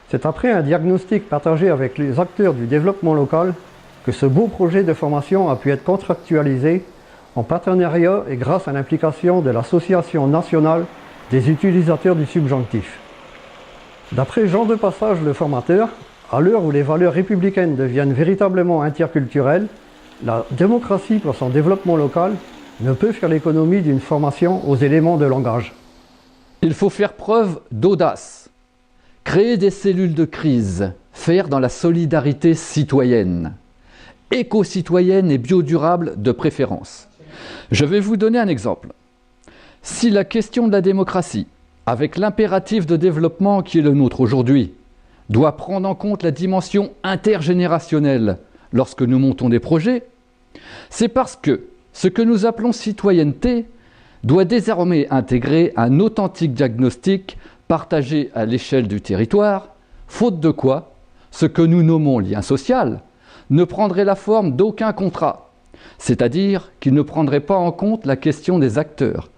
C'est après un diagnostic partagé avec les acteurs du développement local que ce beau projet de formation a pu être contractualisé en partenariat et grâce à l'implication de l'Association nationale des utilisateurs du subjonctif. D'après Jean de Passage, le formateur, à l'heure où les valeurs républicaines deviennent véritablement interculturelles, la démocratie pour son développement local ne peut faire l'économie d'une formation aux éléments de langage. Il faut faire preuve d'audace, créer des cellules de crise, faire dans la solidarité citoyenne, éco-citoyenne et biodurable de préférence. Je vais vous donner un exemple. Si la question de la démocratie, avec l'impératif de développement qui est le nôtre aujourd'hui, doit prendre en compte la dimension intergénérationnelle lorsque nous montons des projets, c'est parce que ce que nous appelons citoyenneté doit désormais intégrer un authentique diagnostic partagé à l'échelle du territoire, faute de quoi, ce que nous nommons lien social ne prendrait la forme d'aucun contrat, c'est-à-dire qu'il ne prendrait pas en compte la question des acteurs.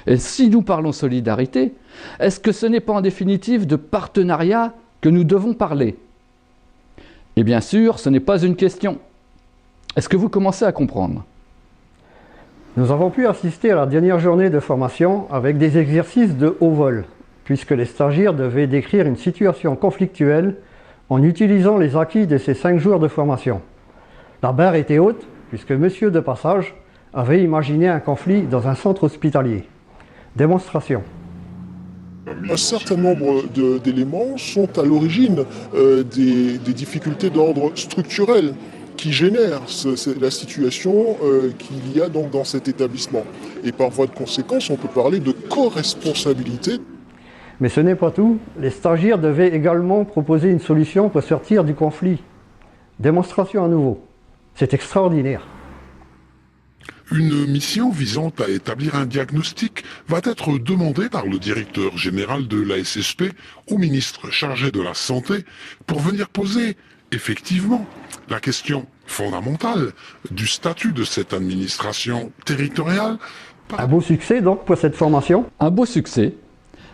Et si nous parlons solidarité, est-ce que ce n'est pas en définitive de partenariat que nous devons parler? Et bien sûr, ce n'est pas une question. Est-ce que vous commencez à comprendre? Nous avons pu assister à la dernière journée de formation avec des exercices de haut vol, puisque les stagiaires devaient décrire une situation conflictuelle en utilisant les acquis de ces 5 jours de formation. La barre était haute, puisque Monsieur de Passage avait imaginé un conflit dans un centre hospitalier. Démonstration. Un certain nombre d'éléments sont à l'origine des difficultés d'ordre structurel qui génèrent la situation qu'il y a donc dans cet établissement. Et par voie de conséquence, on peut parler de co-responsabilité. Mais ce n'est pas tout. Les stagiaires devaient également proposer une solution pour sortir du conflit. Démonstration à nouveau. C'est extraordinaire. Une mission visant à établir un diagnostic va être demandée par le directeur général de la SSP au ministre chargé de la Santé pour venir poser, effectivement, la question fondamentale du statut de cette administration territoriale. Un beau succès donc pour cette formation. Un beau succès,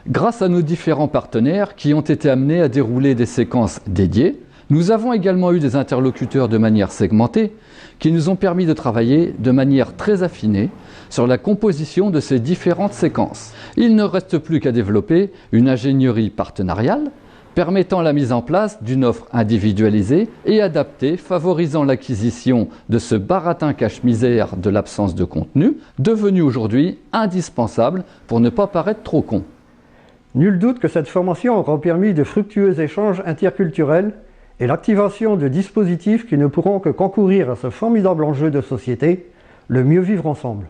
grâce à nos différents partenaires qui ont été amenés à dérouler des séquences dédiées. Nous avons également eu des interlocuteurs de manière segmentée qui nous ont permis de travailler de manière très affinée sur la composition de ces différentes séquences. Il ne reste plus qu'à développer une ingénierie partenariale permettant la mise en place d'une offre individualisée et adaptée, favorisant l'acquisition de ce baratin cache-misère de l'absence de contenu, devenu aujourd'hui indispensable pour ne pas paraître trop con. Nul doute que cette formation aura permis de fructueux échanges interculturels et l'activation de dispositifs qui ne pourront que concourir à ce formidable enjeu de société, le mieux vivre ensemble.